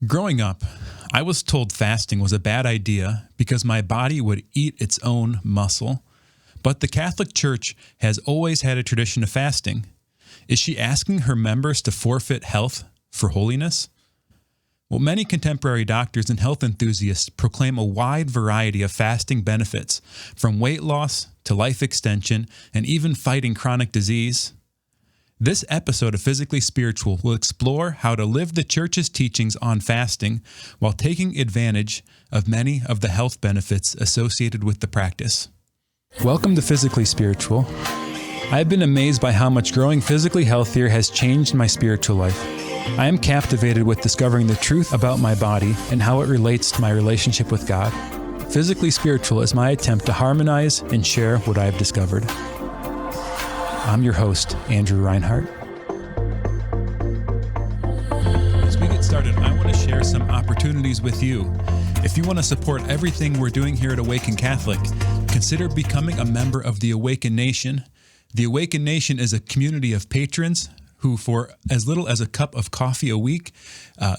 Growing up, I was told fasting was a bad idea because my body would eat its own muscle. But the Catholic Church has always had a tradition of fasting. Is she asking her members to forfeit health for holiness? Well, many contemporary doctors and health enthusiasts proclaim a wide variety of fasting benefits, from weight loss to life extension and even fighting chronic disease. This episode of Physically Spiritual will explore how to live the Church's teachings on fasting while taking advantage of many of the health benefits associated with the practice. Welcome to Physically Spiritual. I've been amazed by how much growing physically healthier has changed my spiritual life. I am captivated with discovering the truth about my body and how it relates to my relationship with God. Physically Spiritual is my attempt to harmonize and share what I have discovered. I'm your host, Andrew Reinhart. As we get started, I want to share some opportunities with you. If you want to support everything we're doing here at AWAKEN Catholic, consider becoming a member of the AWAKEN Nation. The AWAKEN Nation is a community of patrons who, for as little as a cup of coffee a week,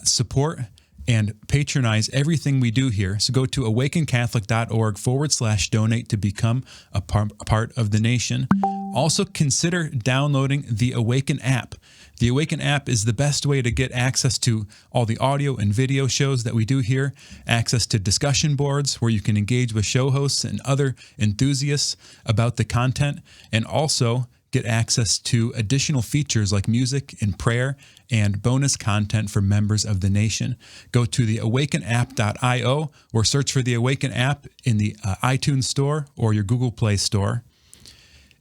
support and patronize everything we do here. So go to awakencatholic.org/donate to become a part of the nation. Also consider downloading the AWAKEN app. The AWAKEN app is the best way to get access to all the audio and video shows that we do here, access to discussion boards where you can engage with show hosts and other enthusiasts about the content, and also get access to additional features like music and prayer and bonus content for members of the nation. Go to the awakenapp.io or search for the AWAKEN app in the iTunes store or your Google Play store.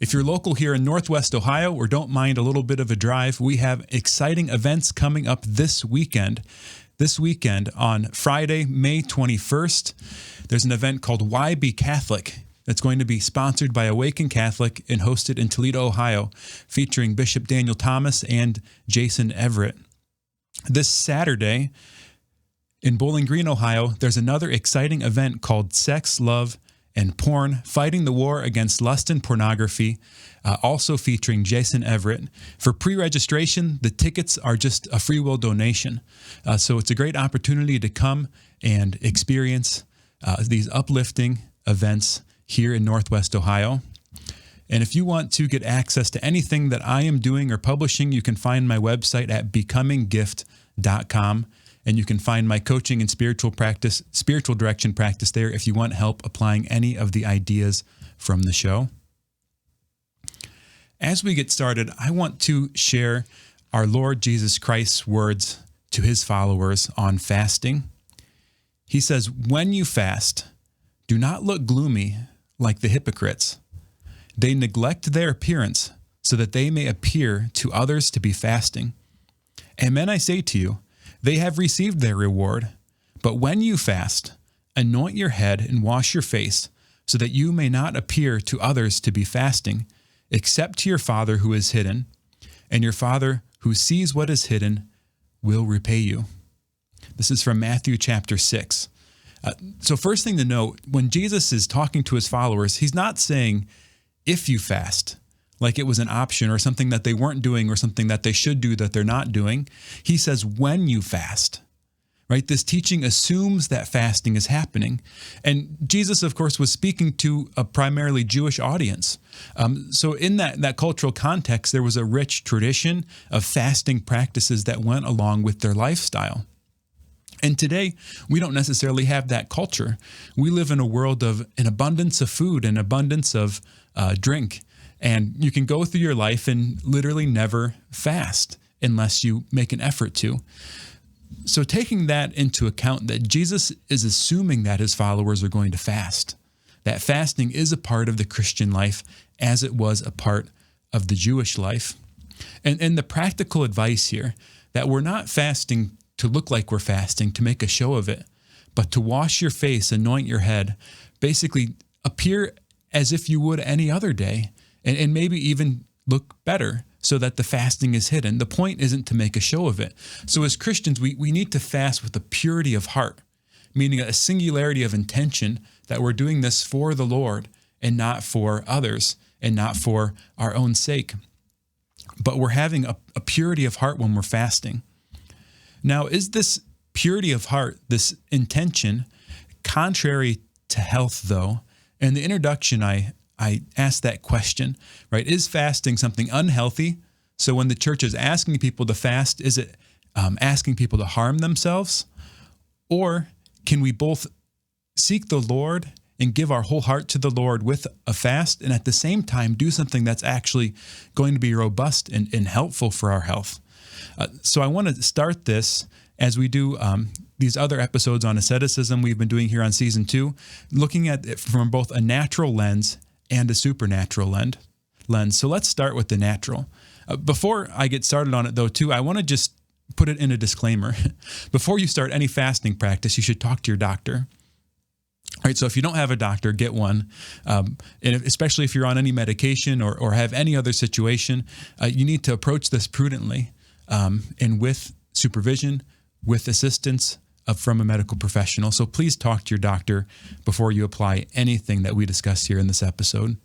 If you're local here in Northwest Ohio or don't mind a little bit of a drive, we have exciting events coming up this weekend. This weekend on Friday, May 21st, there's an event called Why Be Catholic. That's going to be sponsored by AWAKEN Catholic and hosted in Toledo, Ohio, featuring Bishop Daniel Thomas and Jason Everett. This Saturday in Bowling Green, Ohio, there's another exciting event called Sex, Love, and Porn, Fighting the War Against Lust and Pornography, also featuring Jason Everett. For pre-registration, the tickets are just a free will donation. So it's a great opportunity to come and experience these uplifting events here in Northwest Ohio. And if you want to get access to anything that I am doing or publishing, you can find my website at becominggift.com. And you can find my coaching and spiritual direction practice there if you want help applying any of the ideas from the show. As we get started, I want to share our Lord Jesus Christ's words to his followers on fasting. He says, "When you fast, do not look gloomy like the hypocrites. They neglect their appearance so that they may appear to others to be fasting. Amen, I say to you, they have received their reward. But when you fast, anoint your head and wash your face, so that you may not appear to others to be fasting, except to your Father who is hidden, and your Father who sees what is hidden will repay you." This is from Matthew chapter 6. So first thing to note, when Jesus is talking to his followers, he's not saying, if you fast, like it was an option or something that they weren't doing or something that they should do that they're not doing. He says, when you fast, right? This teaching assumes that fasting is happening. And Jesus, of course, was speaking to a primarily Jewish audience. So in that cultural context, there was a rich tradition of fasting practices that went along with their lifestyle. And today, we don't necessarily have that culture. We live in a world of an abundance of food, an abundance of drink. And you can go through your life and literally never fast unless you make an effort to. So taking that into account, that Jesus is assuming that his followers are going to fast, that fasting is a part of the Christian life as it was a part of the Jewish life. And the practical advice here, that we're not fasting to look like we're fasting, to make a show of it, but to wash your face, anoint your head, basically appear as if you would any other day. And maybe even look better so that the fasting is hidden. The point isn't to make a show of it. So as Christians, we need to fast with a purity of heart, meaning a singularity of intention that we're doing this for the Lord and not for others and not for our own sake. But we're having a purity of heart when we're fasting. Now, is this purity of heart, this intention, contrary to health though. In the introduction, I asked that question, right? Is fasting something unhealthy? So when the church is asking people to fast, is it asking people to harm themselves? Or can we both seek the Lord and give our whole heart to the Lord with a fast, and at the same time do something that's actually going to be robust and helpful for our health? So I want to start this as we do these other episodes on asceticism we've been doing here on season 2, looking at it from both a natural lens and a supernatural lens. So let's start with the natural. Before I get started on it though too, I want to just put it in a disclaimer. Before you start any fasting practice, you should talk to your doctor. All right, so if you don't have a doctor, get one. And especially if you're on any medication or have any other situation, you need to approach this prudently and with supervision, with assistance from a medical professional. So please talk to your doctor before you apply anything that we discuss here in this episode.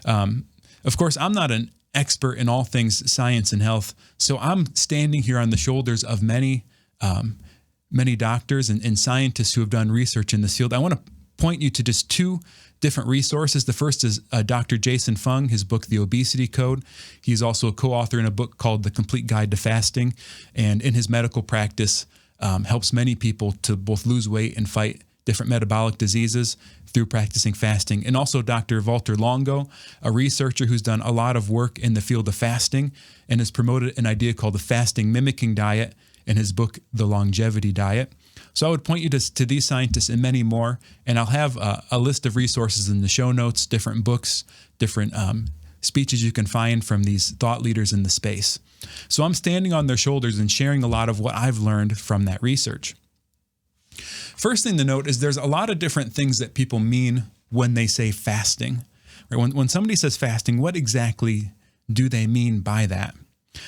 Of course, I'm not an expert in all things science and health, so I'm standing here on the shoulders of many doctors and scientists who have done research in this field. I want to point you to just 2 different resources. The first is Dr. Jason Fung, his book, The Obesity Code. He's also a co-author in a book called The Complete Guide to Fasting, and in his medical practice helps many people to both lose weight and fight different metabolic diseases through practicing fasting. And also Dr. Walter Longo, a researcher who's done a lot of work in the field of fasting and has promoted an idea called the fasting mimicking diet in his book, The Longevity Diet. So I would point you to these scientists and many more, and I'll have a list of resources in the show notes, different books, different speeches you can find from these thought leaders in the space. So I'm standing on their shoulders and sharing a lot of what I've learned from that research. First thing to note is there's a lot of different things that people mean when they say fasting. Right? When somebody says fasting, what exactly do they mean by that?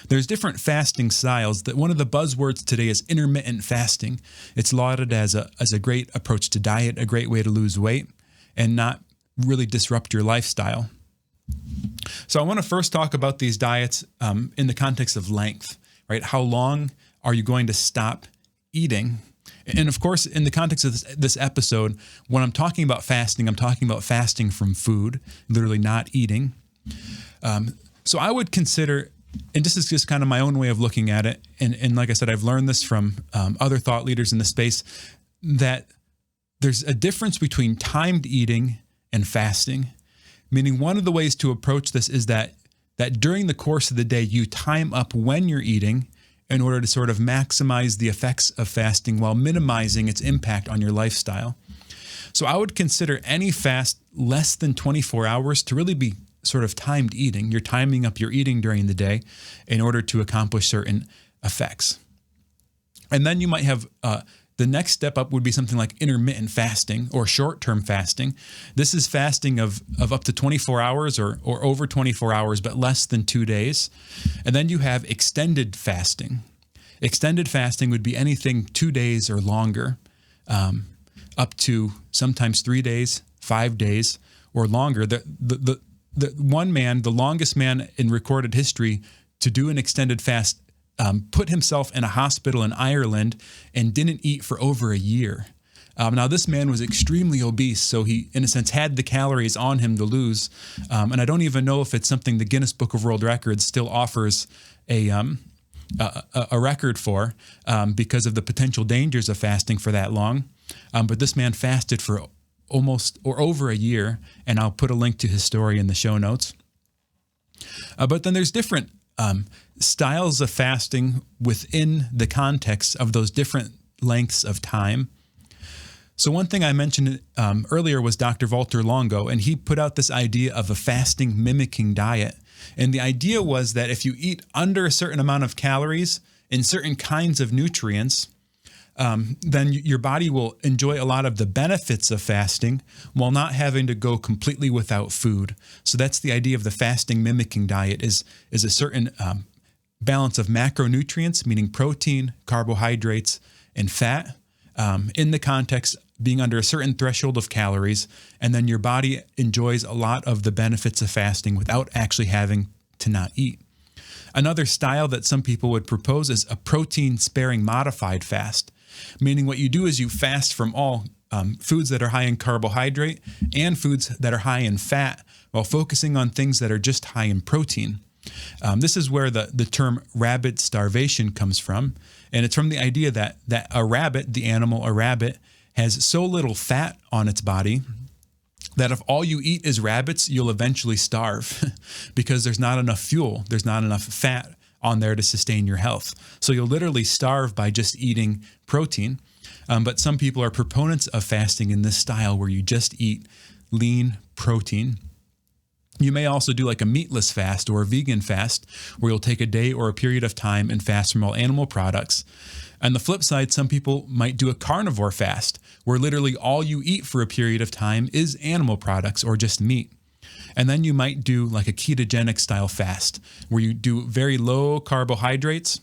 There's different fasting styles. That one of the buzzwords today is intermittent fasting. It's lauded as a great approach to diet, a great way to lose weight and not really disrupt your lifestyle. So I want to first talk about these diets in the context of length, right? How long are you going to stop eating? And of course, in the context of this episode, when I'm talking about fasting, I'm talking about fasting from food, literally not eating. So I would consider, and this is just kind of my own way of looking at it, and like I said, I've learned this from other thought leaders in the space, that there's a difference between timed eating and fasting. Meaning one of the ways to approach this is that during the course of the day, you time up when you're eating in order to sort of maximize the effects of fasting while minimizing its impact on your lifestyle. So I would consider any fast less than 24 hours to really be sort of timed eating. You're timing up your eating during the day in order to accomplish certain effects. And then you might have the next step up would be something like intermittent fasting or short-term fasting. This is fasting of up to 24 hours or over 24 hours, but less than 2 days. And then you have extended fasting. Extended fasting would be anything 2 days or longer, up to sometimes 3 days, 5 days, or longer. The one man, the longest man in recorded history to do an extended fast, put himself in a hospital in Ireland and didn't eat for over a year. Now, this man was extremely obese, so he, in a sense, had the calories on him to lose. And I don't even know if it's something the Guinness Book of World Records still offers a record for because of the potential dangers of fasting for that long. But this man fasted for almost or over a year, and I'll put a link to his story in the show notes. But then there's different styles of fasting within the context of those different lengths of time. So one thing I mentioned earlier was Dr. Walter Longo, and he put out this idea of a fasting mimicking diet. And the idea was that if you eat under a certain amount of calories and certain kinds of nutrients, then your body will enjoy a lot of the benefits of fasting while not having to go completely without food. So that's the idea of the fasting mimicking diet is a certain balance of macronutrients, meaning protein, carbohydrates, and fat, in the context being under a certain threshold of calories, and then your body enjoys a lot of the benefits of fasting without actually having to not eat. Another style that some people would propose is a protein-sparing modified fast. meaning what you do is you fast from all foods that are high in carbohydrate and foods that are high in fat, while focusing on things that are just high in protein. This is where the term rabbit starvation comes from. And it's from the idea that a rabbit, the animal, a rabbit, has so little fat on its body that if all you eat is rabbits, you'll eventually starve because there's not enough fuel. There's not enough fat on there to sustain your health. So you'll literally starve by just eating protein. But some people are proponents of fasting in this style where you just eat lean protein. You may also do like a meatless fast or a vegan fast where you'll take a day or a period of time and fast from all animal products. On the flip side, some people might do a carnivore fast where literally all you eat for a period of time is animal products or just meat. And then you might do like a ketogenic style fast where you do very low carbohydrates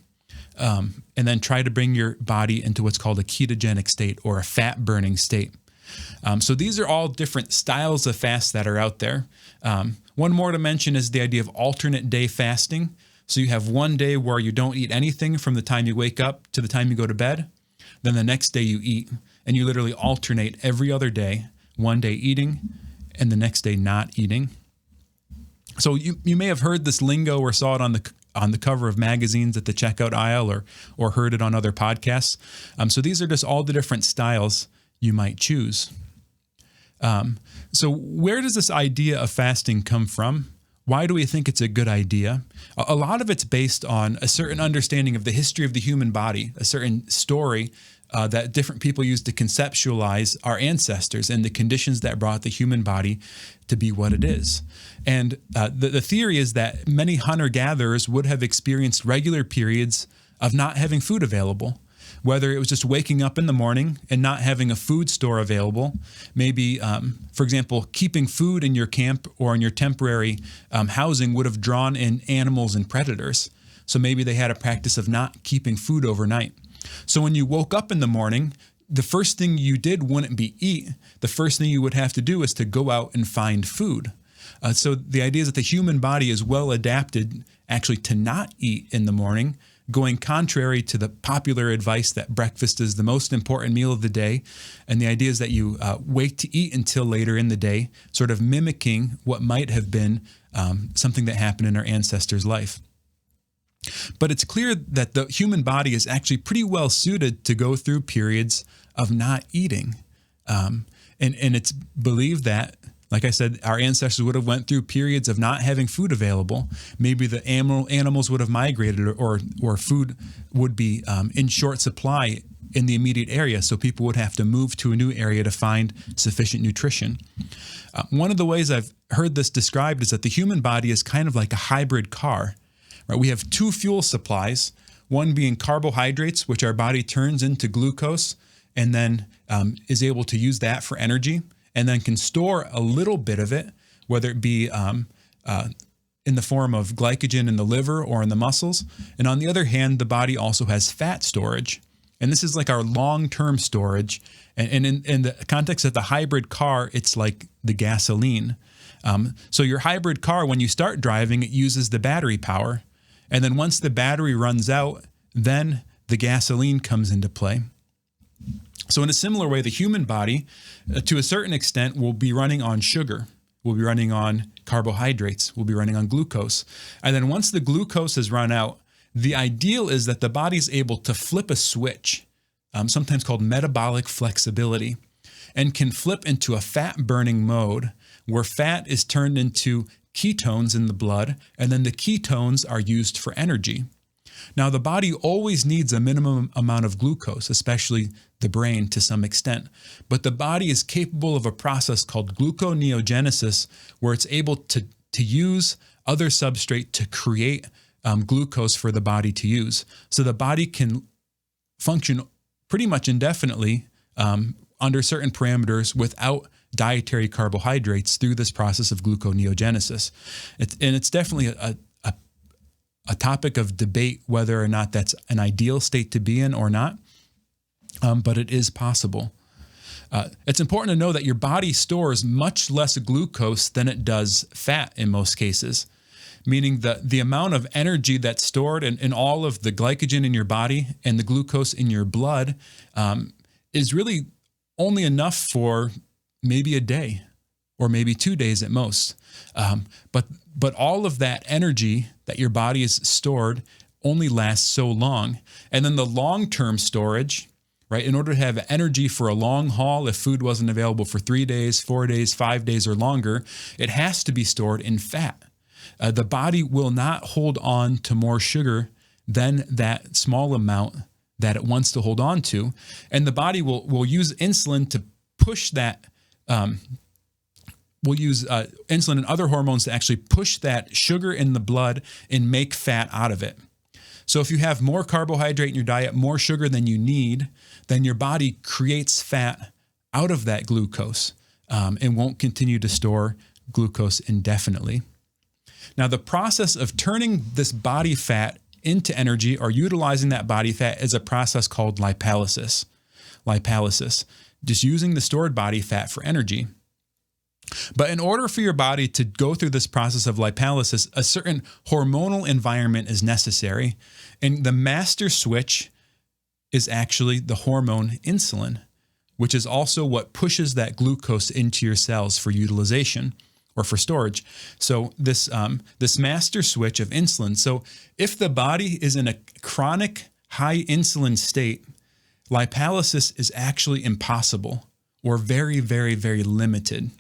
and then try to bring your body into what's called a ketogenic state or a fat burning state. So these are all different styles of fast that are out there. One more to mention is the idea of alternate day fasting. So you have one day where you don't eat anything from the time you wake up to the time you go to bed. Then the next day you eat, and you literally alternate every other day, one day eating and the next day not eating. So you may have heard this lingo or saw it on the cover of magazines at the checkout aisle or heard it on other podcasts. So these are just all the different styles you might choose. So where does this idea of fasting come from? Why do we think it's a good idea? A lot of it's based on a certain understanding of the history of the human body, a certain story that different people use to conceptualize our ancestors and the conditions that brought the human body to be what it is. And the theory is that many hunter-gatherers would have experienced regular periods of not having food available, whether it was just waking up in the morning and not having a food store available, maybe, for example, keeping food in your camp or in your temporary housing would have drawn in animals and predators. So maybe they had a practice of not keeping food overnight. So when you woke up in the morning, the first thing you did wouldn't be eat. The first thing you would have to do is to go out and find food. So the idea is that the human body is well adapted actually to not eat in the morning, going contrary to the popular advice that breakfast is the most important meal of the day. And the idea is that you wait to eat until later in the day, sort of mimicking what might have been something that happened in our ancestors' life. But it's clear that the human body is actually pretty well suited to go through periods of not eating. And it's believed that, like I said, our ancestors would have went through periods of not having food available. Maybe the animals would have migrated or food would be in short supply in the immediate area. So people would have to move to a new area to find sufficient nutrition. One of the ways I've heard this described is that the human body is kind of like a hybrid car. Right? We have two fuel supplies, one being carbohydrates, which our body turns into glucose and then is able to use that for energy, and then can store a little bit of it, whether it be in the form of glycogen in the liver or in the muscles. And on the other hand, the body also has fat storage. And this is like our long-term storage. And in the context of the hybrid car, it's like the gasoline. So your hybrid car, when you start driving, it uses the battery power. And then once the battery runs out, then the gasoline comes into play. So in a similar way, the human body, to a certain extent, will be running on sugar, will be running on carbohydrates, will be running on glucose. And then once the glucose has run out, the ideal is that the body is able to flip a switch, sometimes called metabolic flexibility, and can flip into a fat-burning mode where fat is turned into ketones in the blood, and then the ketones are used for energy. Now, the body always needs a minimum amount of glucose, especially the brain to some extent, but the body is capable of a process called gluconeogenesis, where it's able to use other substrate to create glucose for the body to use. So the body can function pretty much indefinitely under certain parameters without dietary carbohydrates through this process of gluconeogenesis. It's definitely a topic of debate whether or not that's an ideal state to be in or not, but it is possible. It's important to know that your body stores much less glucose than it does fat in most cases, meaning the amount of energy that's stored in all of the glycogen in your body and the glucose in your blood is really only enough for maybe a day or maybe 2 days at most. But all of that energy that your body is stored only lasts so long. And then the long-term storage, right? In order to have energy for a long haul, if food wasn't available for 3 days, 4 days, 5 days or longer, it has to be stored in fat. The body will not hold on to more sugar than that small amount that it wants to hold on to. And the body will use insulin to push that, we'll use insulin and other hormones to actually push that sugar in the blood and make fat out of it. So if you have more carbohydrate in your diet, more sugar than you need, then your body creates fat out of that glucose and won't continue to store glucose indefinitely. Now, the process of turning this body fat into energy or utilizing that body fat is a process called lipolysis. Lipolysis, just using the stored body fat for energy. But in order for your body to go through this process of lipolysis, a certain hormonal environment is necessary. And the master switch is actually the hormone insulin, which is also what pushes that glucose into your cells for utilization or for storage. So this master switch of insulin. So if the body is in a chronic high insulin state, lipolysis is actually impossible or very, very, very limited.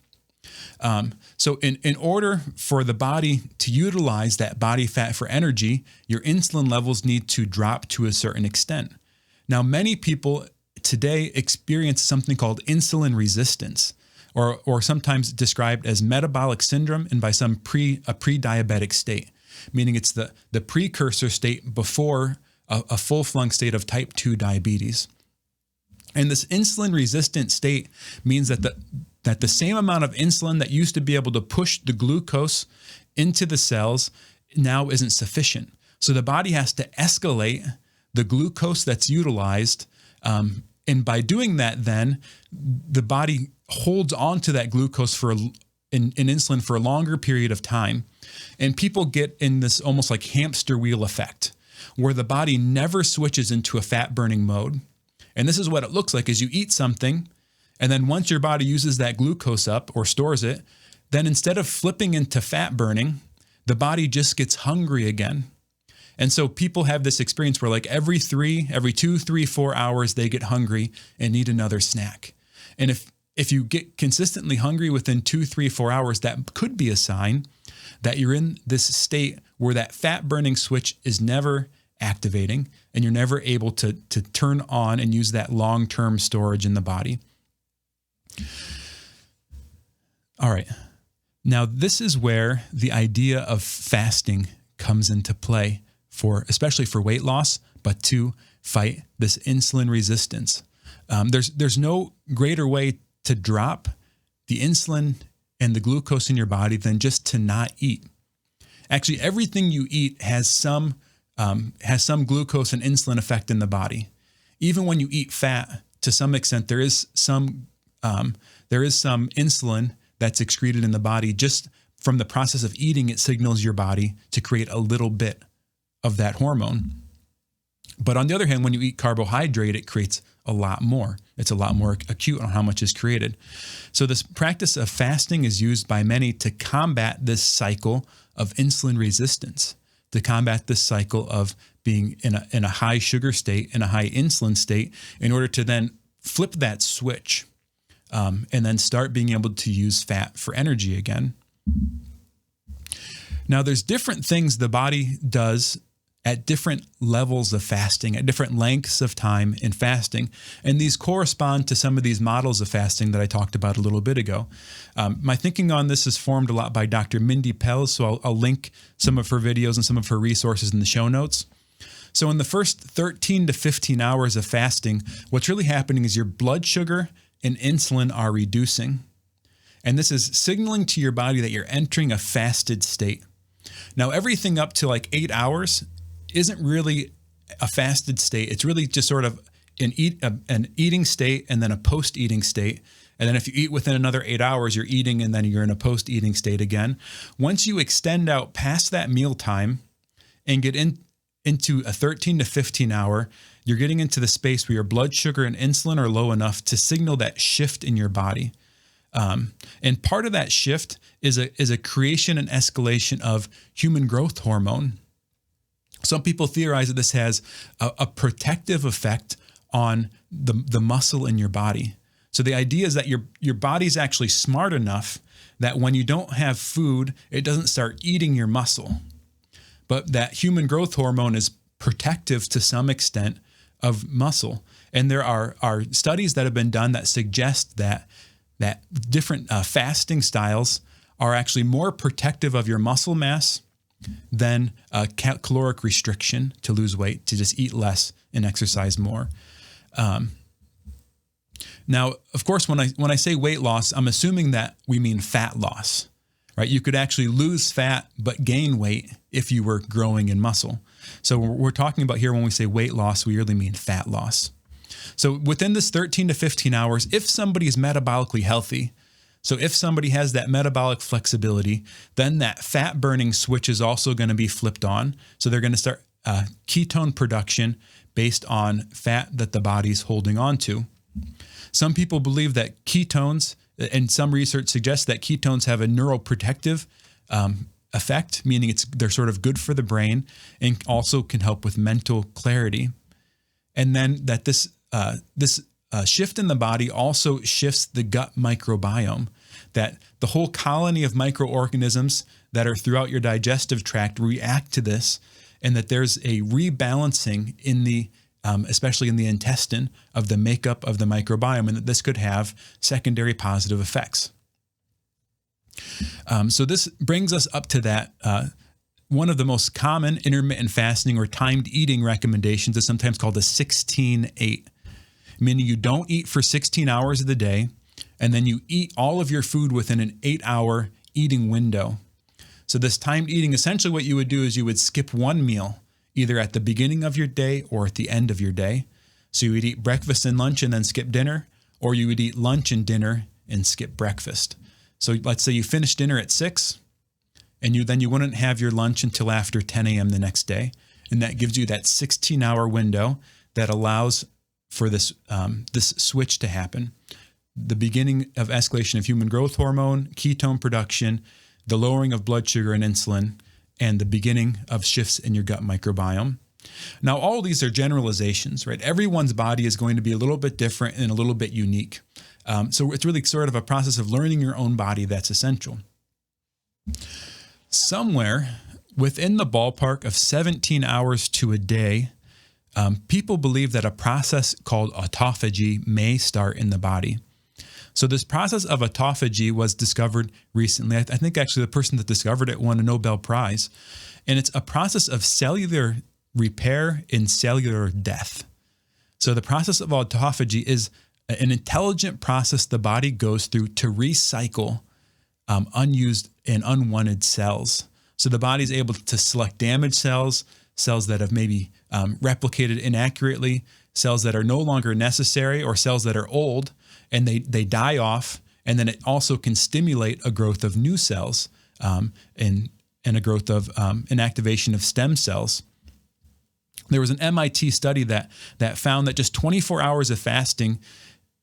So in order for the body to utilize that body fat for energy, your insulin levels need to drop to a certain extent. Now, many people today experience something called insulin resistance, or sometimes described as metabolic syndrome and by some a pre-diabetic state, meaning it's the precursor state before a full-flung state of type 2 diabetes. And this insulin resistant state means that the same amount of insulin that used to be able to push the glucose into the cells now isn't sufficient. So the body has to escalate the glucose that's utilized. And by doing that, then the body holds on to that glucose in insulin for a longer period of time. And people get in this almost like hamster wheel effect, where the body never switches into a fat burning mode. And this is what it looks like: is you eat something, and then once your body uses that glucose up or stores it, then instead of flipping into fat burning, the body just gets hungry again. And so people have this experience where like every 2, 3, 4 hours, they get hungry and need another snack. And if you get consistently hungry within 2, 3, 4 hours, that could be a sign that you're in this state where that fat burning switch is never activating and you're never able to turn on and use that long-term storage in the body. All right. Now, this is where the idea of fasting comes into play, especially for weight loss, but to fight this insulin resistance. There's no greater way to drop the insulin and the glucose in your body than just to not eat. Actually, everything you eat has some glucose and insulin effect in the body. Even when you eat fat, to some extent, there is some insulin that's excreted in the body. Just from the process of eating, it signals your body to create a little bit of that hormone. But on the other hand, when you eat carbohydrate, it creates a lot more. It's a lot more acute on how much is created. So this practice of fasting is used by many to combat this cycle of insulin resistance, to combat this cycle of being in a high sugar state, in a high insulin state, in order to then flip that switch and then start being able to use fat for energy again. Now, there's different things the body does at different levels of fasting, at different lengths of time in fasting. And these correspond to some of these models of fasting that I talked about a little bit ago. My thinking on this is formed a lot by Dr. Mindy Pelz, so I'll link some of her videos and some of her resources in the show notes. So in the first 13 to 15 hours of fasting, what's really happening is your blood sugar and insulin are reducing. And this is signaling to your body that you're entering a fasted state. Now, everything up to like 8 hours isn't really a fasted state. It's really just sort of an eating state and then a post-eating state. And then if you eat within another 8 hours, you're eating and then you're in a post-eating state again. Once you extend out past that meal time and get into a 13 to 15 hour, you're getting into the space where your blood sugar and insulin are low enough to signal that shift in your body. And part of that shift is a creation and escalation of human growth hormone. Some people theorize that this has a protective effect on the muscle in your body. So the idea is that your body's actually smart enough that when you don't have food, it doesn't start eating your muscle. But that human growth hormone is protective to some extent of muscle. And there are studies that have been done that suggest that different fasting styles are actually more protective of your muscle mass than caloric restriction to lose weight, to just eat less and exercise more. Now, of course, when I say weight loss, I'm assuming that we mean fat loss, right? You could actually lose fat but gain weight if you were growing in muscle. So we're talking about here when we say weight loss, we really mean fat loss. So within this 13 to 15 hours, if somebody is metabolically healthy, so if somebody has that metabolic flexibility, then that fat burning switch is also going to be flipped on. So they're going to start ketone production based on fat that the body's holding on to. Some people believe that ketones, and some research suggests that ketones have a neuroprotective effect, meaning they're sort of good for the brain and also can help with mental clarity. And then that this shift in the body also shifts the gut microbiome, that the whole colony of microorganisms that are throughout your digestive tract react to this, and that there's a rebalancing in the especially in the intestine, of the makeup of the microbiome, and that this could have secondary positive effects. So this brings us up to that. One of the most common intermittent fasting or timed eating recommendations is sometimes called a 16-8, meaning you don't eat for 16 hours of the day, and then you eat all of your food within an 8-hour eating window. So this timed eating, essentially what you would do is you would skip one meal, either at the beginning of your day or at the end of your day. So you would eat breakfast and lunch and then skip dinner, or you would eat lunch and dinner and skip breakfast. So let's say you finish dinner at 6, and you wouldn't have your lunch until after 10 a.m. the next day. And that gives you that 16-hour window that allows for this switch to happen. The beginning of escalation of human growth hormone, ketone production, the lowering of blood sugar and insulin, and the beginning of shifts in your gut microbiome. Now, all these are generalizations, right? Everyone's body is going to be a little bit different and a little bit unique. So it's really sort of a process of learning your own body that's essential. Somewhere within the ballpark of 17 hours to a day, people believe that a process called autophagy may start in the body. So this process of autophagy was discovered recently. I think actually the person that discovered it won a Nobel Prize. And it's a process of cellular repair and cellular death. So the process of autophagy is an intelligent process the body goes through to recycle unused and unwanted cells. So the body's able to select damaged cells, cells that have maybe replicated inaccurately, cells that are no longer necessary, or cells that are old, and they die off, and then it also can stimulate a growth of new cells and a growth of an activation of stem cells. There was an MIT study that found that just 24 hours of fasting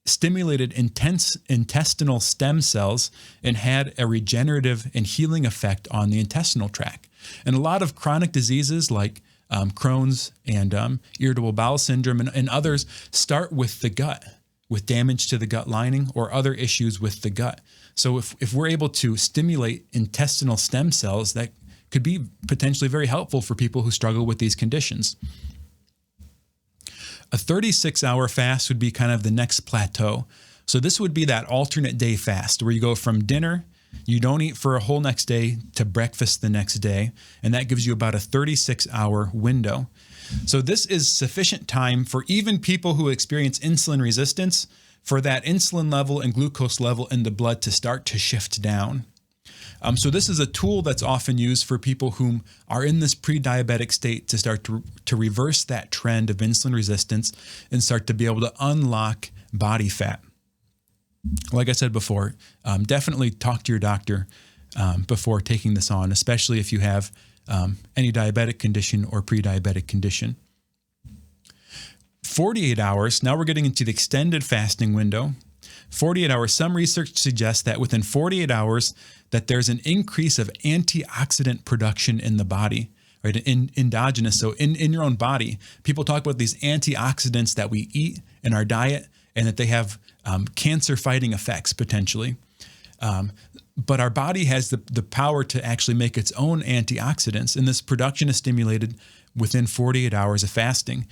stimulated intense intestinal stem cells and had a regenerative and healing effect on the intestinal tract. And a lot of chronic diseases like Crohn's and irritable bowel syndrome and others start with the gut, with damage to the gut lining or other issues with the gut. So if we're able to stimulate intestinal stem cells, that could be potentially very helpful for people who struggle with these conditions. A 36-hour fast would be kind of the next plateau. So this would be that alternate day fast where you go from dinner, you don't eat for a whole next day, to breakfast the next day. And that gives you about a 36-hour window. So this is sufficient time for even people who experience insulin resistance for that insulin level and glucose level in the blood to start to shift down. So this is a tool that's often used for people who are in this pre-diabetic state to start to reverse that trend of insulin resistance and start to be able to unlock body fat. like I said before, definitely talk to your doctor before taking this on, especially if you have any diabetic condition or pre-diabetic condition. 48 hours, now we're getting into the extended fasting window. 48 hours, some research suggests that within 48 hours that there's an increase of antioxidant production in the body, right? Endogenous, so in your own body. People talk about these antioxidants that we eat in our diet and that they have cancer-fighting effects potentially. But our body has the power to actually make its own antioxidants, and this production is stimulated within 48 hours of fasting.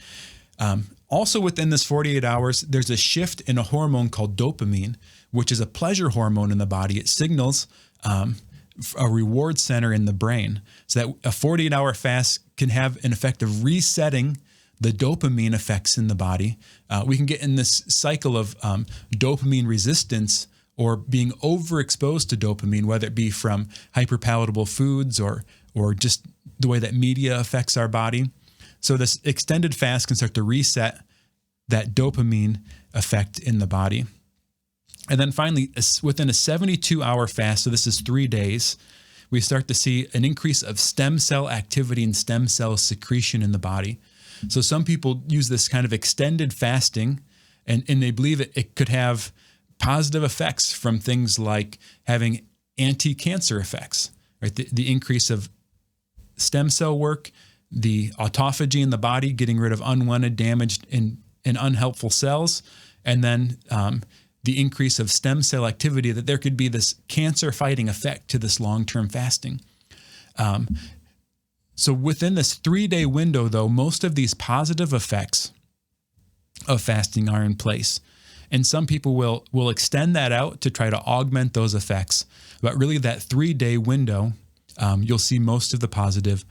Also within this 48 hours, there's a shift in a hormone called dopamine, which is a pleasure hormone in the body. It signals a reward center in the brain. So that a 48-hour fast can have an effect of resetting the dopamine effects in the body. We can get in this cycle of dopamine resistance or being overexposed to dopamine, whether it be from hyperpalatable foods or just the way that media affects our body. So this extended fast can start to reset that dopamine effect in the body. And then finally, within a 72-hour fast, so this is 3 days, we start to see an increase of stem cell activity and stem cell secretion in the body. So some people use this kind of extended fasting, and they believe it could have positive effects from things like having anti-cancer effects, right? The increase of stem cell work, the autophagy in the body, getting rid of unwanted, damaged, and unhelpful cells, and then the increase of stem cell activity, that there could be this cancer-fighting effect to this long-term fasting. So within this 3-day window, though, most of these positive effects of fasting are in place. And some people will extend that out to try to augment those effects. But really that 3-day window, you'll see most of the positive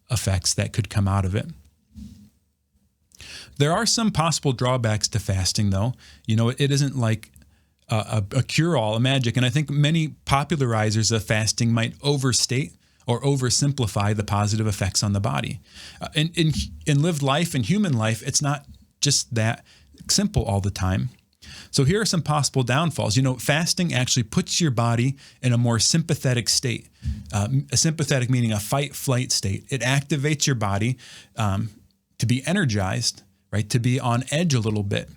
effects that could come out of it. There are some possible drawbacks to fasting, though. You know, it isn't like a cure-all, a magic. And I think many popularizers of fasting might overstate or oversimplify the positive effects on the body. In lived life, in human life, it's not just that simple all the time. So here are some possible downfalls. You know, fasting actually puts your body in a more sympathetic state. A sympathetic meaning a fight-flight state. It activates your body to be energized, right? To be on edge a little bit.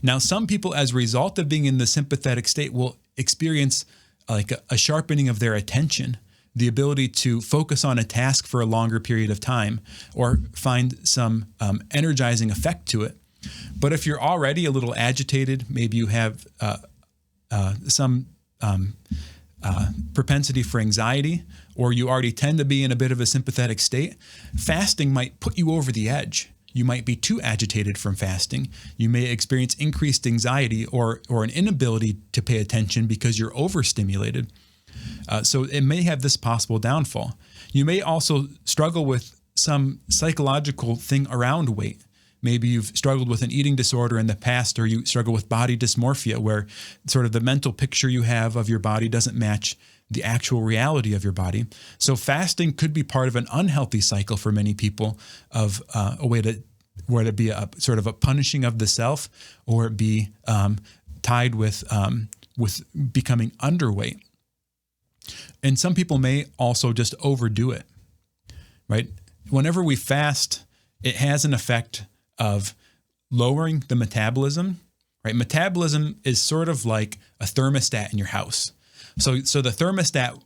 Now, some people, as a result of being in the sympathetic state, will experience like a sharpening of their attention, the ability to focus on a task for a longer period of time, or find some energizing effect to it. But if you're already a little agitated, maybe you have some propensity for anxiety, or you already tend to be in a bit of a sympathetic state, fasting might put you over the edge. You might be too agitated from fasting. You may experience increased anxiety or an inability to pay attention because you're overstimulated. So it may have this possible downfall. You may also struggle with some psychological thing around weight. Maybe you've struggled with an eating disorder in the past, or you struggle with body dysmorphia, where sort of the mental picture you have of your body doesn't match the actual reality of your body. So fasting could be part of an unhealthy cycle for many people of a way to, where it be a sort of a punishing of the self, or it be tied with becoming underweight. And some people may also just overdo it, right? Whenever we fast, it has an effect of lowering the metabolism, right? Metabolism is sort of like a thermostat in your house. So the thermostat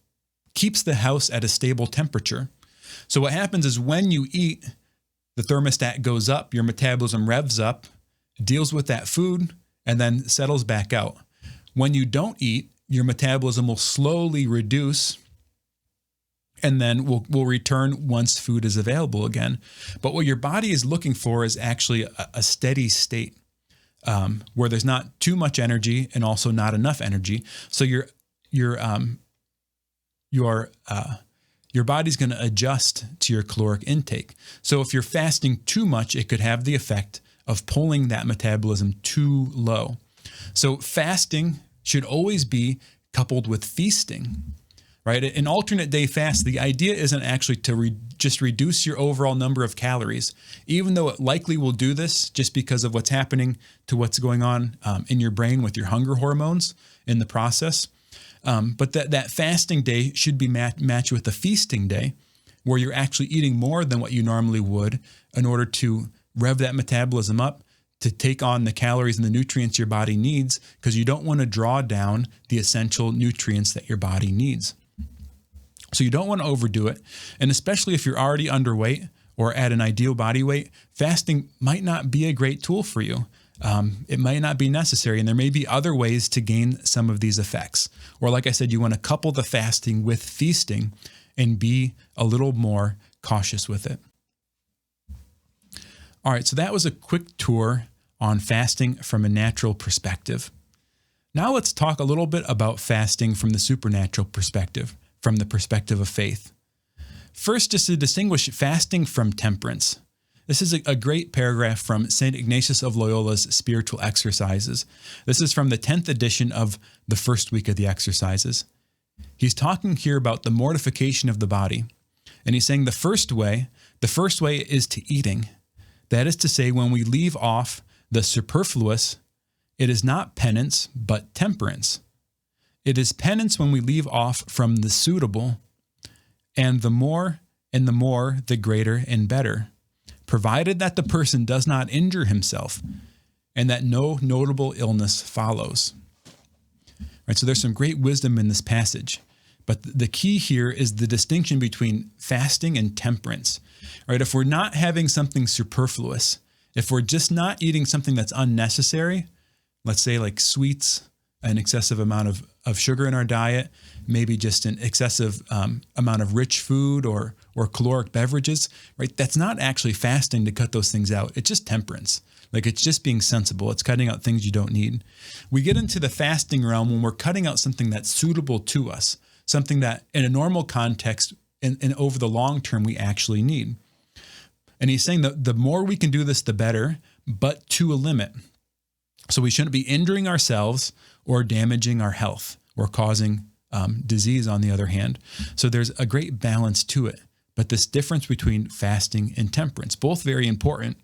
keeps the house at a stable temperature. So what happens is when you eat, the thermostat goes up, your metabolism revs up, deals with that food, and then settles back out. When you don't eat, your metabolism will slowly reduce, and then will return once food is available again. But what your body is looking for is actually a steady state where there's not too much energy and also not enough energy. So your body's going to adjust to your caloric intake. So if you're fasting too much, it could have the effect of pulling that metabolism too low. So fasting should always be coupled with feasting, right? An alternate day fast, the idea isn't actually to just reduce your overall number of calories, even though it likely will do this just because of what's happening to what's going on in your brain with your hunger hormones in the process. But that fasting day should be matched with a feasting day where you're actually eating more than what you normally would in order to rev that metabolism up to take on the calories and the nutrients your body needs, because you don't want to draw down the essential nutrients that your body needs. So you don't want to overdo it. And especially if you're already underweight or at an ideal body weight, fasting might not be a great tool for you. It might not be necessary, and there may be other ways to gain some of these effects. Or like I said, you want to couple the fasting with feasting and be a little more cautious with it. All right, so that was a quick tour on fasting from a natural perspective. Now let's talk a little bit about fasting from the supernatural perspective, from the perspective of faith. First, just to distinguish fasting from temperance. This is a great paragraph from St. Ignatius of Loyola's Spiritual Exercises. This is from the 10th edition of the first week of the exercises. He's talking here about the mortification of the body. And he's saying the first way is to eating. That is to say, when we leave off the superfluous, it is not penance, but temperance. It is penance when we leave off from the suitable, and the more, the greater and better, provided that the person does not injure himself and that no notable illness follows. Right, so there's some great wisdom in this passage, but the key here is the distinction between fasting and temperance. Right, if we're not having something superfluous, if we're just not eating something that's unnecessary, let's say like sweets, an excessive amount of sugar in our diet, maybe just an excessive amount of rich food or caloric beverages, right? That's not actually fasting to cut those things out. It's just temperance. Like it's just being sensible. It's cutting out things you don't need. We get into the fasting realm when we're cutting out something that's suitable to us, something that in a normal context and over the long term we actually need. And he's saying that the more we can do this, the better, but to a limit. So we shouldn't be injuring ourselves or damaging our health or causing disease on the other hand. So there's a great balance to it. But this difference between fasting and temperance, both very important,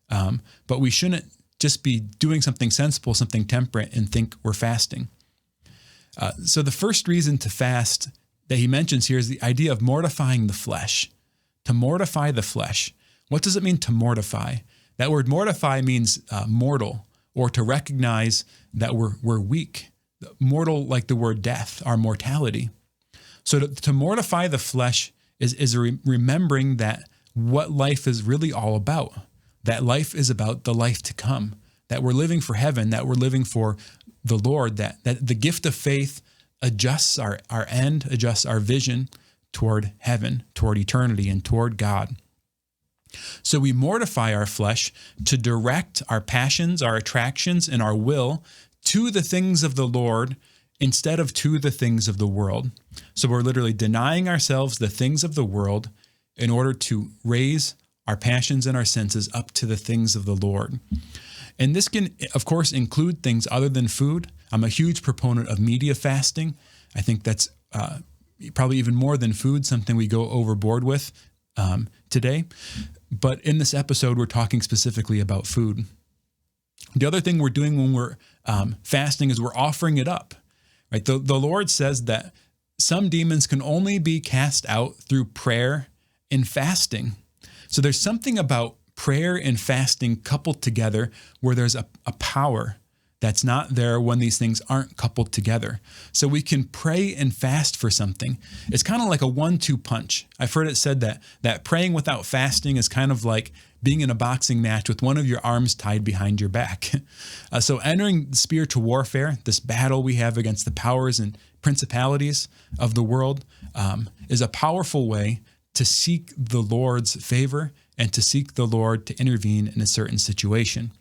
but we shouldn't just be doing something sensible, something temperate, and think we're fasting. So the first reason to fast that he mentions here is the idea of mortifying the flesh. To mortify the flesh. What does it mean to mortify? That word mortify means mortal, or to recognize that we're weak. Mortal, like the word death, our mortality. So to mortify the flesh is remembering that what life is really all about. That life is about the life to come. That we're living for heaven, that we're living for the Lord, that the gift of faith adjusts our end, adjusts our vision toward heaven, toward eternity, and toward God. So we mortify our flesh to direct our passions, our attractions, and our will to the things of the Lord instead of to the things of the world. So we're literally denying ourselves the things of the world in order to raise our passions and our senses up to the things of the Lord. And this can, of course, include things other than food. I'm a huge proponent of media fasting. I think that's probably even more than food, something we go overboard with today. But in this episode, we're talking specifically about food. The other thing we're doing when we're fasting is we're offering it up. Right? The Lord says that some demons can only be cast out through prayer and fasting. So there's something about prayer and fasting coupled together where there's a power that's not there when these things aren't coupled together. So we can pray and fast for something. It's kind of like a 1-2 punch. I've heard it said that praying without fasting is kind of like being in a boxing match with one of your arms tied behind your back. So entering spiritual warfare, this battle we have against the powers and principalities of the world, is a powerful way to seek the Lord's favor and to seek the Lord to intervene in a certain situation.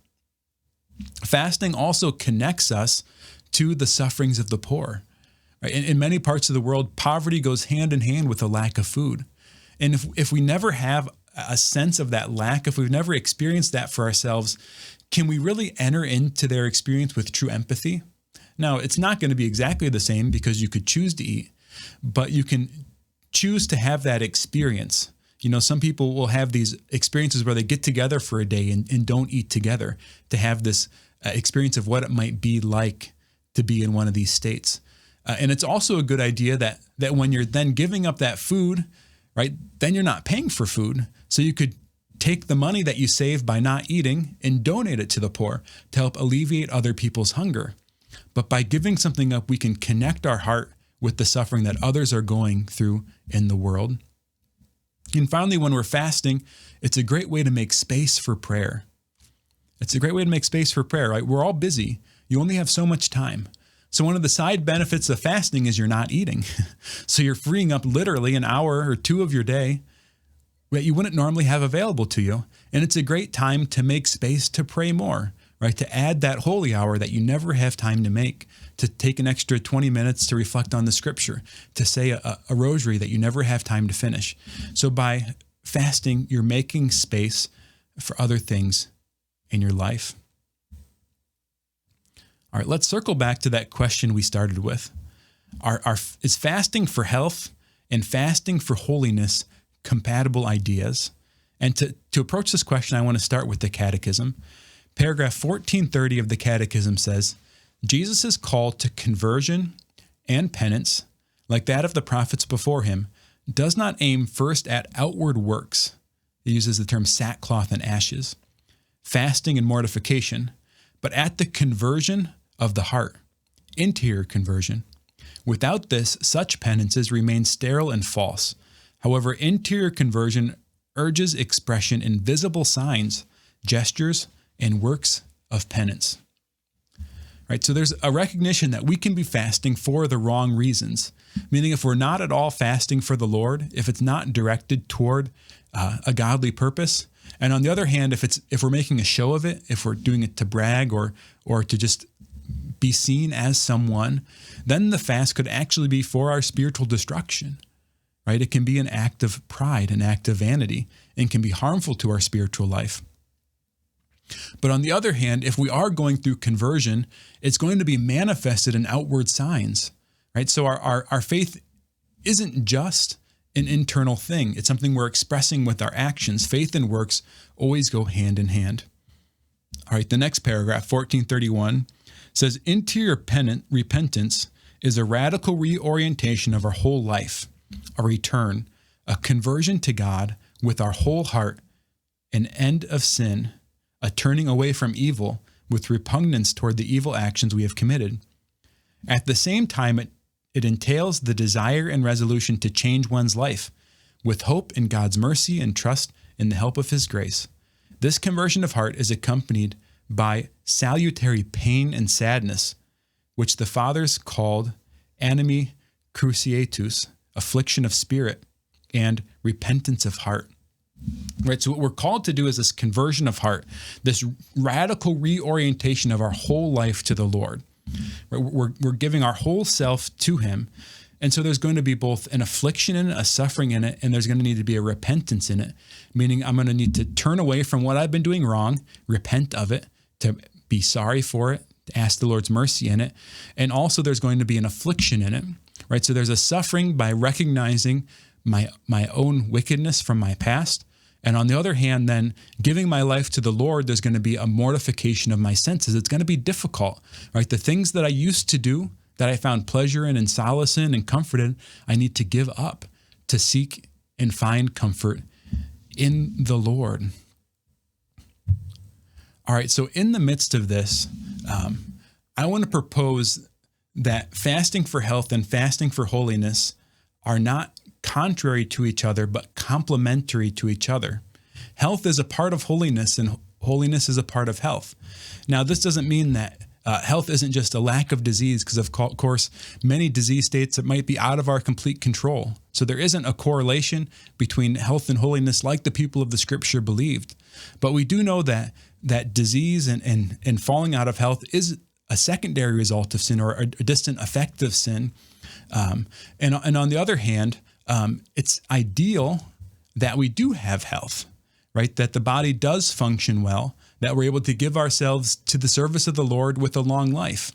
Fasting also connects us to the sufferings of the poor. Right? In many parts of the world, poverty goes hand in hand with a lack of food. And if we never have a sense of that lack, if we've never experienced that for ourselves, can we really enter into their experience with true empathy? Now, it's not going to be exactly the same because you could choose to eat, but you can choose to have that experience. You know, some people will have these experiences where they get together for a day and don't eat together, to have this experience of what it might be like to be in one of these states. And it's also a good idea that when you're then giving up that food, right, then you're not paying for food. So you could take the money that you save by not eating and donate it to the poor to help alleviate other people's hunger. But by giving something up, we can connect our heart with the suffering that others are going through in the world. And finally, when we're fasting, it's a great way to make space for prayer. It's a great way to make space for prayer, right? We're all busy. You only have so much time. So one of the side benefits of fasting is you're not eating. So you're freeing up literally an hour or two of your day that you wouldn't normally have available to you. And it's a great time to make space to pray more, right? To add that holy hour that you never have time to make, to take an extra 20 minutes to reflect on the scripture, to say a rosary that you never have time to finish. So by fasting, you're making space for other things in your life. All right, let's circle back to that question we started with. Is fasting for health and fasting for holiness compatible ideas? And to approach this question, I want to start with the Catechism. Paragraph 1430 of the Catechism says, Jesus' call to conversion and penance, like that of the prophets before him, does not aim first at outward works. It uses the term sackcloth and ashes, fasting and mortification, but at the conversion of the heart, interior conversion. Without this, such penances remain sterile and false. However, interior conversion urges expression in visible signs, gestures, and works of penance. Right, so there's a recognition that we can be fasting for the wrong reasons, meaning if we're not at all fasting for the Lord, if it's not directed toward a godly purpose, and on the other hand, if we're making a show of it, if we're doing it to brag or to just be seen as someone, then the fast could actually be for our spiritual destruction. Right? It can be an act of pride, an act of vanity, and can be harmful to our spiritual life. But on the other hand, if we are going through conversion, it's going to be manifested in outward signs, right? So our faith isn't just an internal thing. It's something we're expressing with our actions. Faith and works always go hand in hand. All right, the next paragraph, 1431, says, interior repentance is a radical reorientation of our whole life, a return, a conversion to God with our whole heart, an end of sin, a turning away from evil with repugnance toward the evil actions we have committed. At the same time, it entails the desire and resolution to change one's life with hope in God's mercy and trust in the help of his grace. This conversion of heart is accompanied by salutary pain and sadness, which the fathers called animi cruciatus, affliction of spirit, and repentance of heart. Right, so what we're called to do is this conversion of heart, this radical reorientation of our whole life to the Lord. Right, we're giving our whole self to him. And so there's going to be both an affliction in it, a suffering in it, and there's going to need to be a repentance in it, meaning I'm going to need to turn away from what I've been doing wrong, repent of it, to be sorry for it, to ask the Lord's mercy in it. And also there's going to be an affliction in it, right? So there's a suffering by recognizing my own wickedness from my past. And on the other hand, then giving my life to the Lord, there's going to be a mortification of my senses. It's going to be difficult, right? The things that I used to do, that I found pleasure in and solace in and comfort in, I need to give up to seek and find comfort in the Lord. All right, so in the midst of this, I want to propose that fasting for health and fasting for holiness are not contrary to each other, but complementary to each other. Health is a part of holiness, and holiness is a part of health. Now, this doesn't mean that health isn't just a lack of disease, because of course, many disease states that might be out of our complete control. So there isn't a correlation between health and holiness like the people of the scripture believed. But we do know that disease and falling out of health is a secondary result of sin, or a distant effect of sin. And on the other hand, it's ideal that we do have health, right? That the body does function well, that we're able to give ourselves to the service of the Lord with a long life.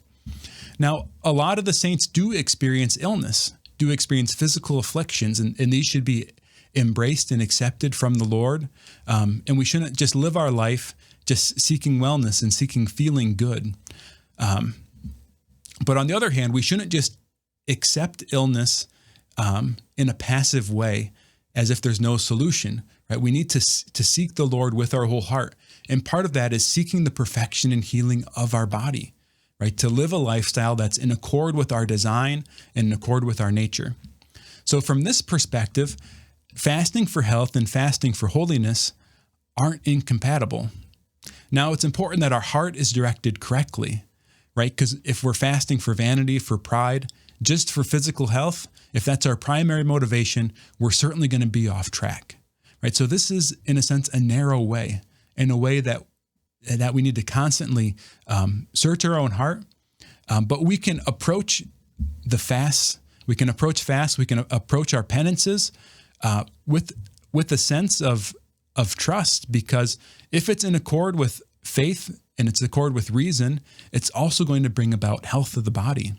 Now, a lot of the saints do experience illness, do experience physical afflictions, and these should be embraced and accepted from the Lord. And we shouldn't just live our life just seeking wellness and seeking feeling good. But on the other hand, we shouldn't just accept illness in a passive way as if there's no solution, right? We need to seek the Lord with our whole heart. And part of that is seeking the perfection and healing of our body, right? To live a lifestyle that's in accord with our design and in accord with our nature. So from this perspective, fasting for health and fasting for holiness aren't incompatible. Now, it's important that our heart is directed correctly, right? Because if we're fasting for vanity, for pride, just for physical health, if that's our primary motivation, we're certainly going to be off track, right? So this is, in a sense, a narrow way, in a way that we need to constantly search our own heart. But we can approach the fast. We can approach fast. We can approach our penances with a sense of trust, because if it's in accord with faith and it's in accord with reason, it's also going to bring about health of the body.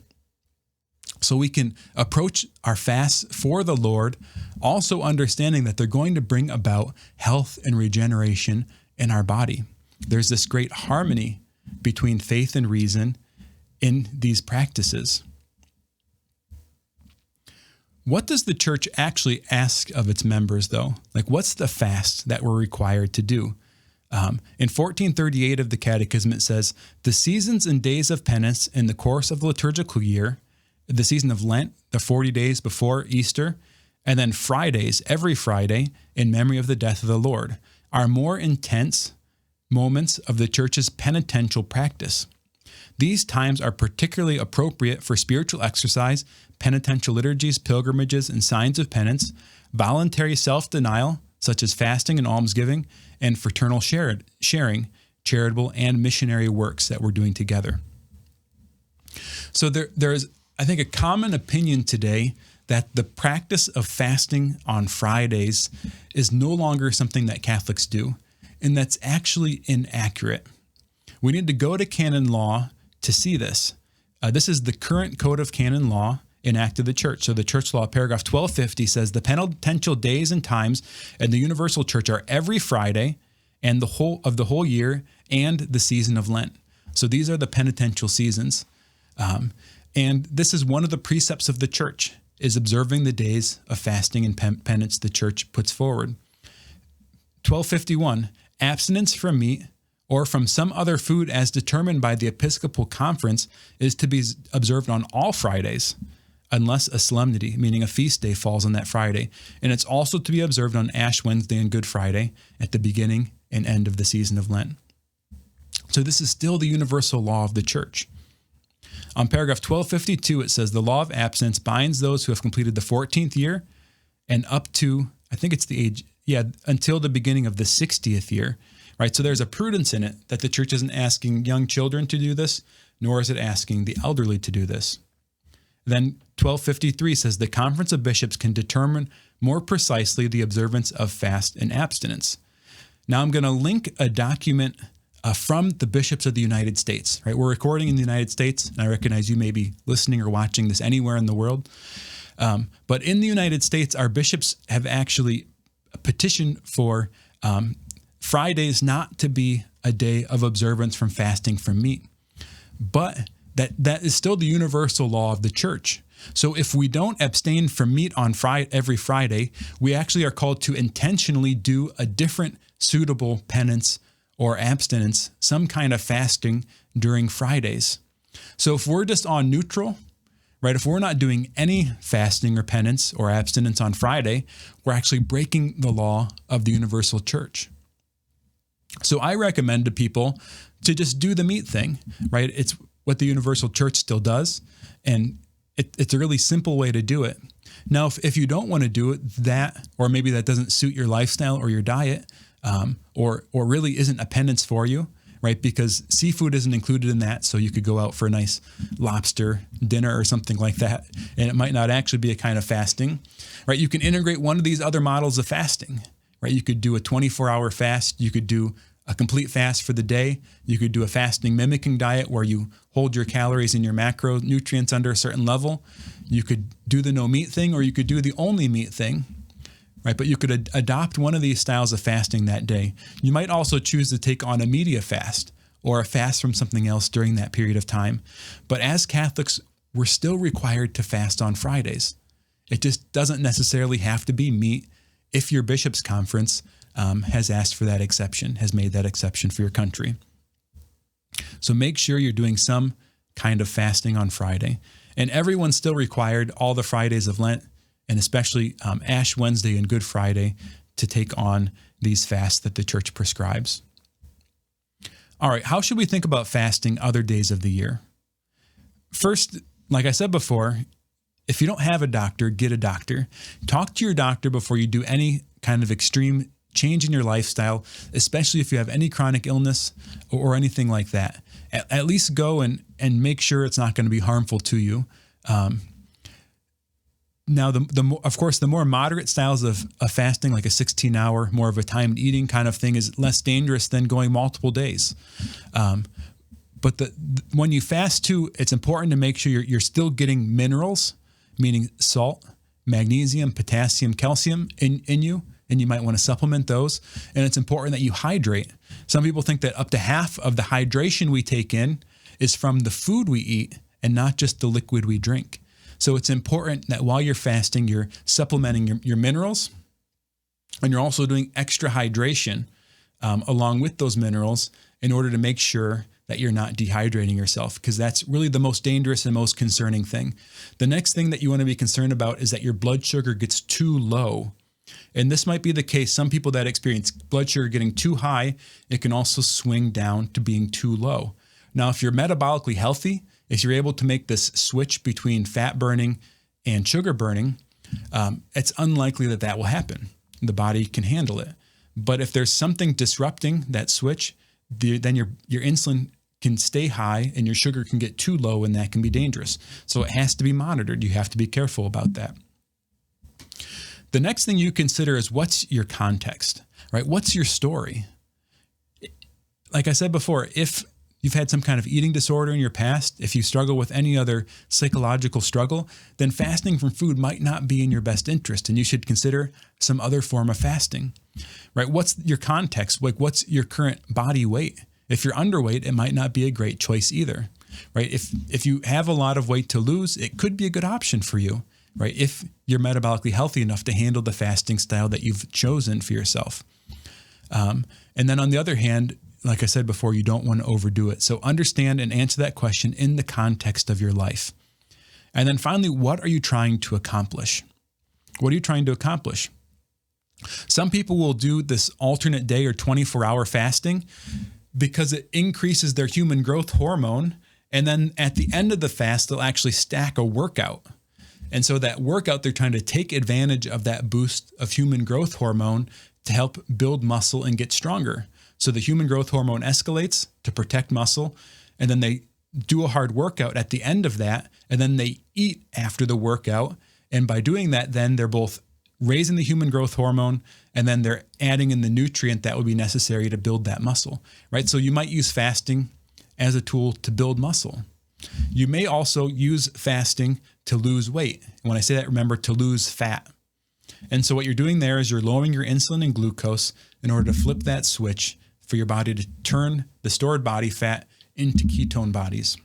So we can approach our fasts for the Lord, also understanding that they're going to bring about health and regeneration in our body. There's this great harmony between faith and reason in these practices. What does the church actually ask of its members, though? Like, what's the fast that we're required to do? In 1438 of the Catechism, it says, the seasons and days of penance in the course of the liturgical year, the season of Lent, the 40 days before Easter, and then Fridays, every Friday, in memory of the death of the Lord, are more intense moments of the church's penitential practice. These times are particularly appropriate for spiritual exercise, penitential liturgies, pilgrimages, and signs of penance, voluntary self-denial, such as fasting and almsgiving, and fraternal sharing, charitable and missionary works that we're doing together. So there is, I think, a common opinion today that the practice of fasting on Fridays is no longer something that Catholics do, and that's actually inaccurate. We need to go to canon law to see this. This is the current Code of Canon Law enacted the Church. So the Church Law, paragraph 1250, says the penitential days and times in the Universal Church are every Friday and the whole year and the season of Lent. So these are the penitential seasons. And this is one of the precepts of the Church, is observing the days of fasting and penance the Church puts forward. 1251, abstinence from meat or from some other food as determined by the Episcopal Conference is to be observed on all Fridays, unless a solemnity, meaning a feast day, falls on that Friday. And it's also to be observed on Ash Wednesday and Good Friday at the beginning and end of the season of Lent. So this is still the universal law of the Church. On paragraph 1252, it says the law of abstinence binds those who have completed the 14th year and up to, I think it's the age, until the beginning of the 60th year, right? So there's a prudence in it that the Church isn't asking young children to do this, nor is it asking the elderly to do this. Then 1253 says the Conference of Bishops can determine more precisely the observance of fast and abstinence. Now I'm going to link a document from the bishops of the United States, right? We're recording in the United States, and I recognize you may be listening or watching this anywhere in the world. But in the United States, our bishops have actually petitioned for Fridays not to be a day of observance from fasting from meat. But that is still the universal law of the Church. So if we don't abstain from meat on every Friday, we actually are called to intentionally do a different suitable penance or abstinence, some kind of fasting during Fridays. So if we're just on neutral, right, if we're not doing any fasting or penance or abstinence on Friday, we're actually breaking the law of the universal Church. So I recommend to people to just do the meat thing, right? It's what the universal Church still does, and it's a really simple way to do it. Now, if you don't want to do it, or maybe that doesn't suit your lifestyle or your diet, or really isn't a penance for you, right? Because seafood isn't included in that, so you could go out for a nice lobster dinner or something like that, and it might not actually be a kind of fasting, right? You can integrate one of these other models of fasting, right? You could do a 24-hour fast. You could do a complete fast for the day. You could do a fasting mimicking diet where you hold your calories and your macronutrients under a certain level. You could do the no meat thing, or you could do the only meat thing, right? But you could adopt one of these styles of fasting that day. You might also choose to take on a media fast or a fast from something else during that period of time. But as Catholics, we're still required to fast on Fridays. It just doesn't necessarily have to be meat if your bishop's conference has asked for that exception, has made that exception for your country. So make sure you're doing some kind of fasting on Friday. And everyone's still required all the Fridays of Lent, and especially Ash Wednesday and Good Friday, to take on these fasts that the church prescribes. All right, how should we think about fasting other days of the year? First, like I said before, if you don't have a doctor, get a doctor. Talk to your doctor before you do any kind of extreme change in your lifestyle, especially if you have any chronic illness or anything like that. At least go and make sure it's not going to be harmful to you. Now, of course, the more moderate styles of fasting, like a 16-hour, more of a timed eating kind of thing, is less dangerous than going multiple days. But when you fast too, it's important to make sure you're still getting minerals, meaning salt, magnesium, potassium, calcium in you, and you might want to supplement those. And it's important that you hydrate. Some people think that up to half of the hydration we take in is from the food we eat and not just the liquid we drink. So it's important that while you're fasting, you're supplementing your minerals, and you're also doing extra hydration along with those minerals in order to make sure that you're not dehydrating yourself, because that's really the most dangerous and most concerning thing. The next thing that you want to be concerned about is that your blood sugar gets too low. And this might be the case. Some people that experience blood sugar getting too high, it can also swing down to being too low. Now, if you're metabolically healthy, if you're able to make this switch between fat burning and sugar burning, it's unlikely that will happen. The body can handle it. But if there's something disrupting that switch, then your insulin can stay high and your sugar can get too low, and that can be dangerous. So it has to be monitored. You have to be careful about that. The next thing you consider is, what's your context, right? What's your story? Like I said before, if you've had some kind of eating disorder in your past, if you struggle with any other psychological struggle, then fasting from food might not be in your best interest, and you should consider some other form of fasting, right? What's your context? Like, what's your current body weight? If you're underweight, it might not be a great choice either, right? If you have a lot of weight to lose, it could be a good option for you, right? If you're metabolically healthy enough to handle the fasting style that you've chosen for yourself. And then on the other hand, like I said before, you don't want to overdo it. So understand and answer that question in the context of your life. And then finally, what are you trying to accomplish? What are you trying to accomplish? Some people will do this alternate day or 24-hour fasting because it increases their human growth hormone. And then at the end of the fast, they'll actually stack a workout. And so that workout, they're trying to take advantage of that boost of human growth hormone to help build muscle and get stronger. So the human growth hormone escalates to protect muscle, and then they do a hard workout at the end of that, and then they eat after the workout. And by doing that, then they're both raising the human growth hormone, and then they're adding in the nutrient that would be necessary to build that muscle, right? So you might use fasting as a tool to build muscle. You may also use fasting to lose weight. When I say that, remember to lose fat. And so what you're doing there is you're lowering your insulin and glucose in order to flip that switch for your body to turn the stored body fat into ketone bodies.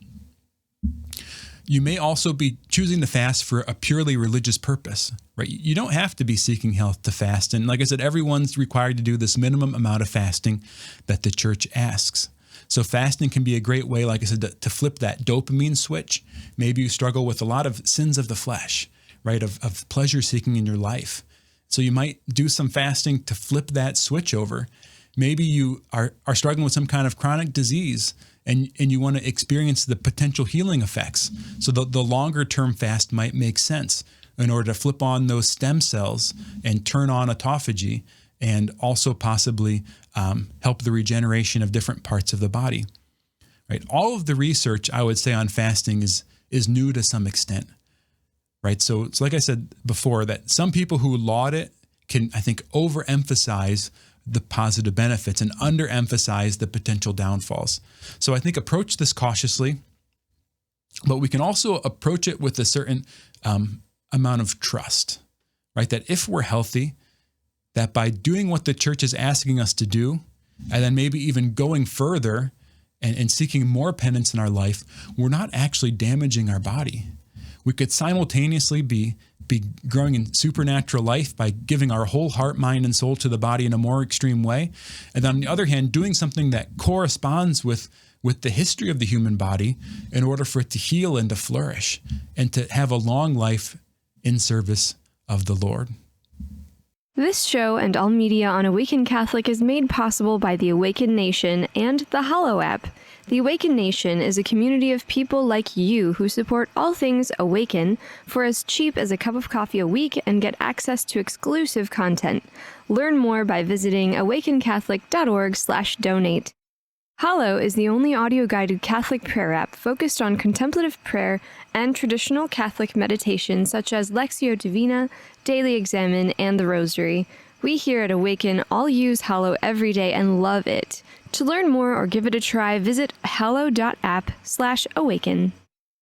You may also be choosing to fast for a purely religious purpose, right? You don't have to be seeking health to fast. And like I said, everyone's required to do this minimum amount of fasting that the church asks. So fasting can be a great way, like I said, to flip that dopamine switch. Maybe you struggle with a lot of sins of the flesh, right? Of pleasure seeking in your life. So you might do some fasting to flip that switch over. Maybe you are struggling with some kind of chronic disease and you want to experience the potential healing effects. So the longer term fast might make sense in order to flip on those stem cells and turn on autophagy and also possibly help the regeneration of different parts of the body. Right? All of the research, I would say, on fasting is new to some extent. Right? So it's like I said before, that some people who laud it can, I think, overemphasize the positive benefits and underemphasize the potential downfalls. So I think approach this cautiously, but we can also approach it with a certain amount of trust, right? That if we're healthy, that by doing what the church is asking us to do, and then maybe even going further and seeking more penance in our life, we're not actually damaging our body. We could simultaneously be growing in supernatural life by giving our whole heart, mind, and soul to the body in a more extreme way. And then on the other hand, doing something that corresponds with the history of the human body in order for it to heal and to flourish and to have a long life in service of the Lord. This show and all media on Awaken Catholic is made possible by the Awaken Nation and the Hallow app. The Awaken Nation is a community of people like you who support all things Awaken for as cheap as a cup of coffee a week and get access to exclusive content. Learn more by visiting awakencatholic.org/donate. Hallow is the only audio-guided Catholic prayer app focused on contemplative prayer and traditional Catholic meditation such as Lectio Divina, Daily Examen, and the Rosary. We here at Awaken all use Hallow every day and love it. To learn more or give it a try, visit hallow.app/awaken.